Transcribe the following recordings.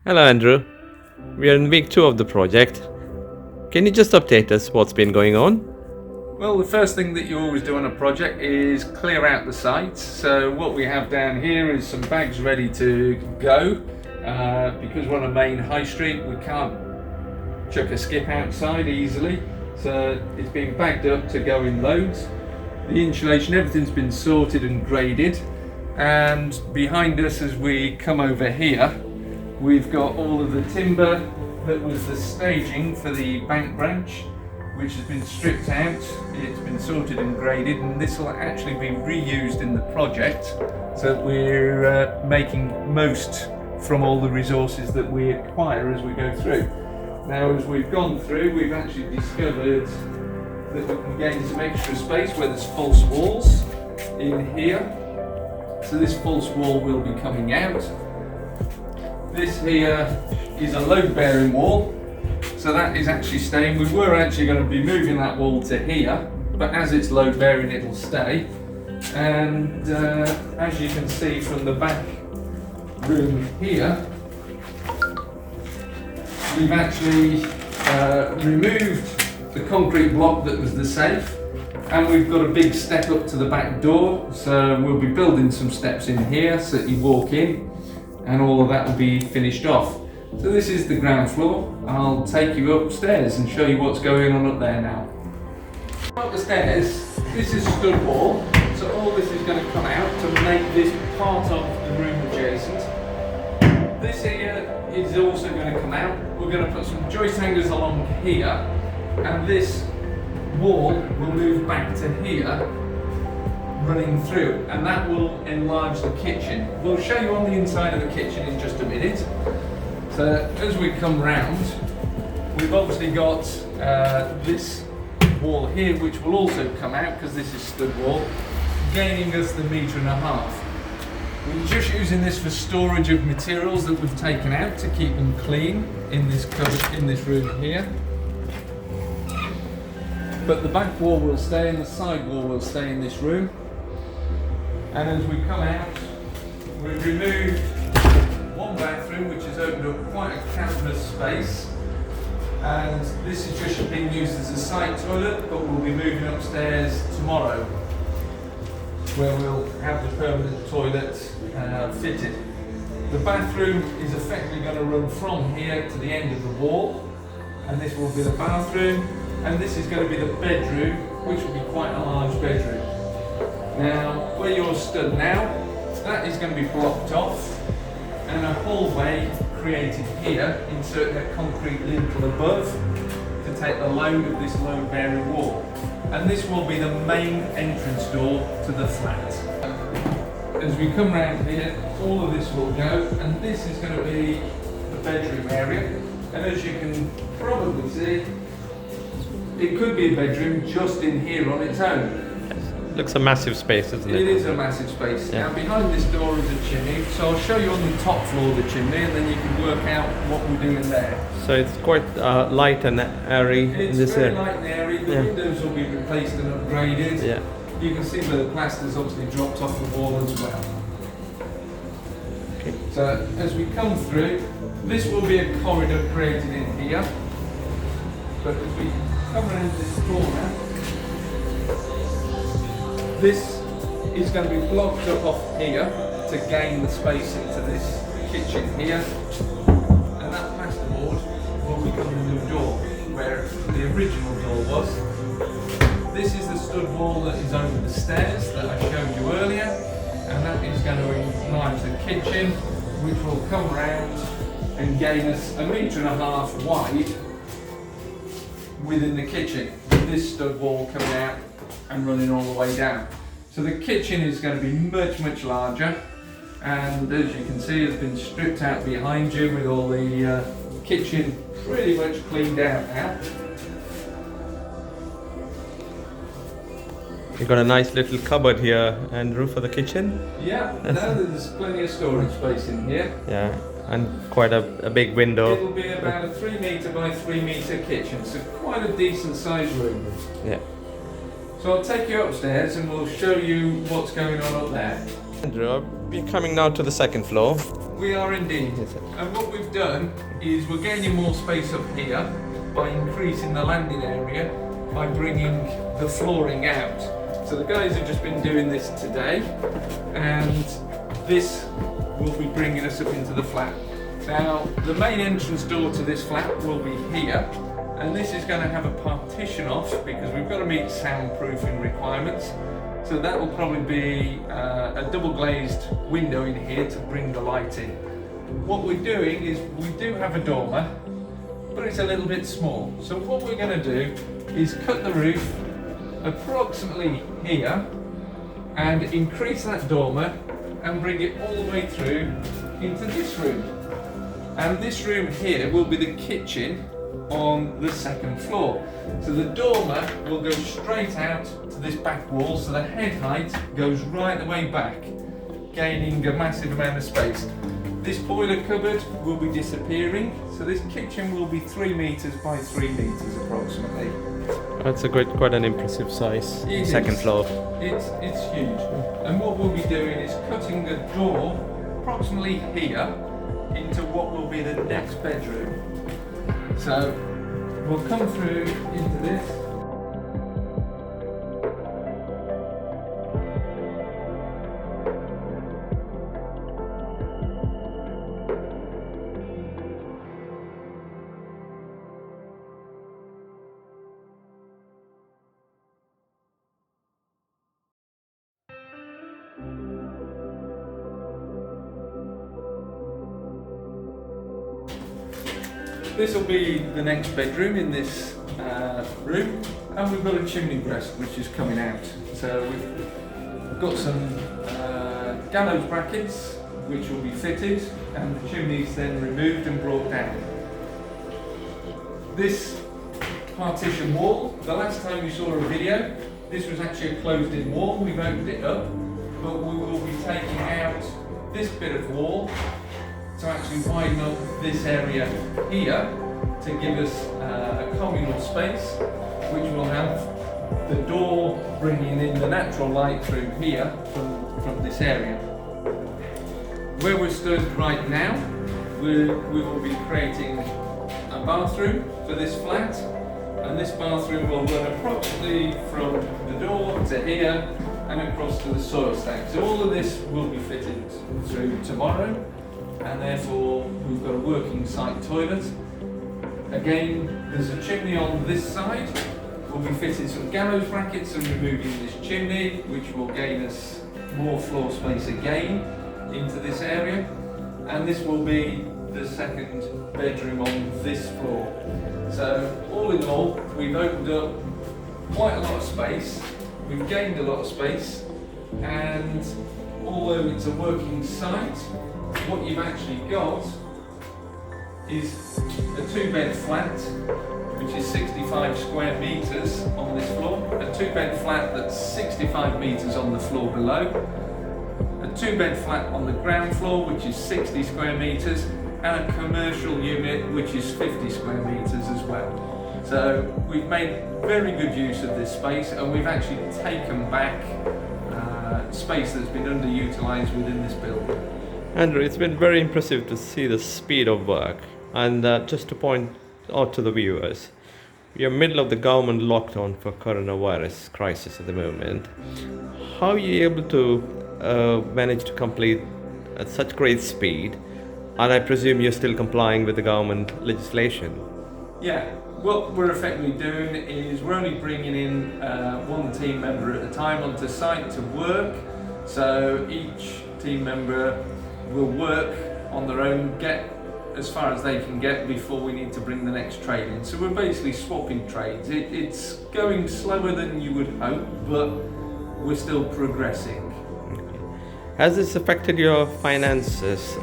Hello Andrew, we are in week 2 of the project. Can you just update us what's been going on? Well, the first thing that you always do on a project is clear out the site. So what we have down here is some bags ready to go. Because we're on a main high street, we can't chuck a skip outside easily. So it's been bagged up to go in loads. The insulation, everything's been sorted and graded. And behind us as we come over here, we've got all of the timber that was the staging for the bank branch, which has been stripped out. It's been sorted and graded, and this will actually be reused in the project, so that we're making most from all the resources that we acquire as we go through. Now, as we've gone through, we've actually discovered that we can gain some extra space where there's false walls in here. So this false wall will be coming out. This here is a load-bearing wall, so that is actually staying. We were actually going to be moving that wall to here, but as it's load-bearing, it'll stay. And as you can see from the back room here, we've actually removed the concrete block that was the safe, and we've got a big step up to the back door. So we'll be building some steps in here so that you walk in, and all of that will be finished off. So this is the ground floor. I'll take you upstairs and show you what's going on up there now. Up the stairs, this is stud wall, so all this is going to come out to make this part of the room adjacent. This here is also going to come out. We're going to put some joist hangers along here, and this wall will move back to here, running through, and that will enlarge the kitchen. We'll show you on the inside of the kitchen in just a minute. So as we come round, we've obviously got this wall here, which will also come out because this is stud wall, gaining us the 1.5 meters. We're just using this for storage of materials that we've taken out to keep them clean in this cupboard, in this room here. But the back wall will stay and the side wall will stay in this room. And as we come out, we've removed one bathroom, which has opened up quite a canvas space. And this is just being used as a site toilet, but we'll be moving upstairs tomorrow, where we'll have the permanent toilet fitted. The bathroom is effectively going to run from here to the end of the wall, and this will be the bathroom, and this is going to be the bedroom, which will be quite a large bedroom. Now, where you're stood now, that is going to be blocked off, and a hallway created here, inserting a concrete lintel above to take the load of this load-bearing wall. And this will be the main entrance door to the flat. As we come round here, all of this will go, and this is going to be the bedroom area. And as you can probably see, it could be a bedroom just in here on its own. Looks a massive space, isn't it? It is a massive space. Yeah. Now behind this door is a chimney, so I'll show you on the top floor of the chimney, and then you can work out what we're doing there. So it's quite light and airy in It's this very area. light and airy. The windows will be replaced and upgraded. Yeah. You can see where the plaster's obviously dropped off the wall as well. Okay. So as we come through, this will be a corridor created in here. But as we come around this corner, this is going to be blocked up off here to gain the space into this kitchen here. And that plasterboard will become the new door, where the original door was. This is the stud wall that is over the stairs that I showed you earlier, and that is going to enlarge the kitchen, which will come round and gain us 1.5 meters wide within the kitchen, with this stud wall coming out and running all the way down. So the kitchen is going to be much, much larger, and as you can see, it's been stripped out behind you with all the kitchen pretty much cleaned out now. You've got a nice little cupboard here, Andrew, for the kitchen. Yeah, now there's plenty of storage space in here. Yeah, and quite a big window. It'll be about a 3 metre by 3 metre kitchen, so quite a decent sized room. Yeah. So I'll take you upstairs and we'll show you what's going on up there. Andrew, I'll be coming now to the second floor. We are indeed. Yes, sir. And what we've done is we're gaining more space up here by increasing the landing area by bringing the flooring out. So the guys have just been doing this today, and this will be bringing us up into the flat. Now, the main entrance door to this flat will be here, and this is going to have a partition off because we've got to meet soundproofing requirements. So that will probably be a double glazed window in here to bring the light in. What we're doing is we do have a dormer, but it's a little bit small. So what we're going to do is cut the roof approximately here and increase that dormer and bring it all the way through into this room. And this room here will be the kitchen on the second floor. So the dormer will go straight out to this back wall, so the head height goes right the way back, gaining a massive amount of space. This boiler cupboard will be disappearing, so this kitchen will be 3 meters by 3 meters approximately. That's quite an impressive size. It Second is. floor. It's huge. And what we'll be doing is cutting a door approximately here into what will be the next bedroom. So we'll come through into this. This will be the next bedroom in this room, and we've got a chimney breast which is coming out. So we've got some gallows brackets which will be fitted, and the chimney's then removed and brought down. This partition wall, the last time you saw a video, this was actually a closed-in wall. We've opened it up, but we will be taking out this bit of wall to actually widen up this area here to give us a communal space, which will have the door bringing in the natural light through here from this area. Where we're stood right now, we will be creating a bathroom for this flat, and this bathroom will run approximately from the door to here and across to the soil stack. So all of this will be fitted through tomorrow, and therefore we've got a working site toilet. Again, there's a chimney on this side. We'll be fitting some gallows brackets and removing this chimney, which will gain us more floor space again into this area. And this will be the second bedroom on this floor. So all in all, we've opened up quite a lot of space. We've gained a lot of space, and although it's a working site, what you've actually got is a 2-bed flat, which is 65 square meters on this floor, a 2-bed flat that's 65 meters on the floor below, a 2-bed flat on the ground floor, which is 60 square meters, and a commercial unit, which is 50 square meters as well. So we've made very good use of this space, and we've actually taken back space that's been underutilized within this building. Andrew, it's been very impressive to see the speed of work. And just to point out to the viewers, we are middle of the government lockdown for coronavirus crisis at the moment. How are you able to manage to complete at such great speed? And I presume you're still complying with the government legislation. Yeah, what we're effectively doing is we're only bringing in one team member at a time onto site to work. So each team member will work on their own, get as far as they can get before we need to bring the next trade in. So we're basically swapping trades. It's going slower than you would hope, but we're still progressing. Okay. Has this affected your finances?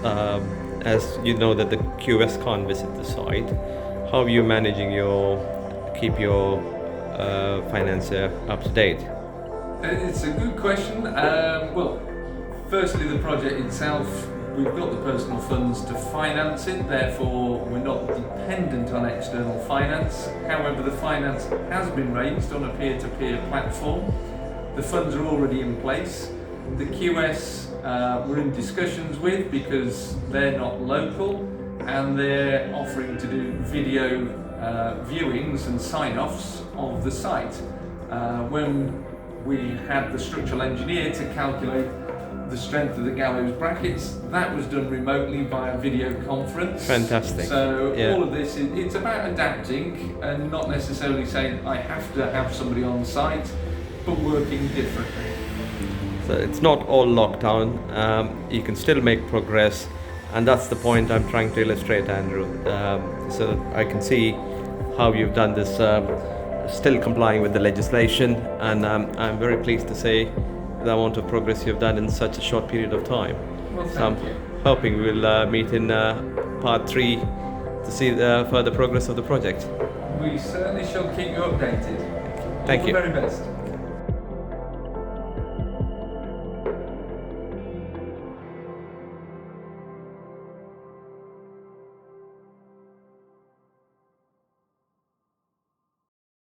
As you know that the QS can't visit the site, how are you managing keep your finances up to date? It's a good question. Well, firstly, the project itself, we've got the personal funds to finance it, therefore we're not dependent on external finance. However, the finance has been raised on a peer-to-peer platform. The funds are already in place. The QS we're in discussions with, because they're not local and they're offering to do video viewings and sign-offs of the site. When we had the structural engineer to calculate the strength of the gallows brackets, that was done remotely via video conference. Fantastic. So Yeah. all of this, it's about adapting and not necessarily saying I have to have somebody on site, but working differently. So it's not all lockdown. You can still make progress, and that's the point I'm trying to illustrate, Andrew. So that I can see how you've done this, still complying with the legislation, and I'm very pleased to say the amount of progress you've done in such a short period of time. Well, So I'm thank you. hoping we'll meet in part 3 to see the further progress of the project. We certainly shall keep you updated. Thank All you. the very best.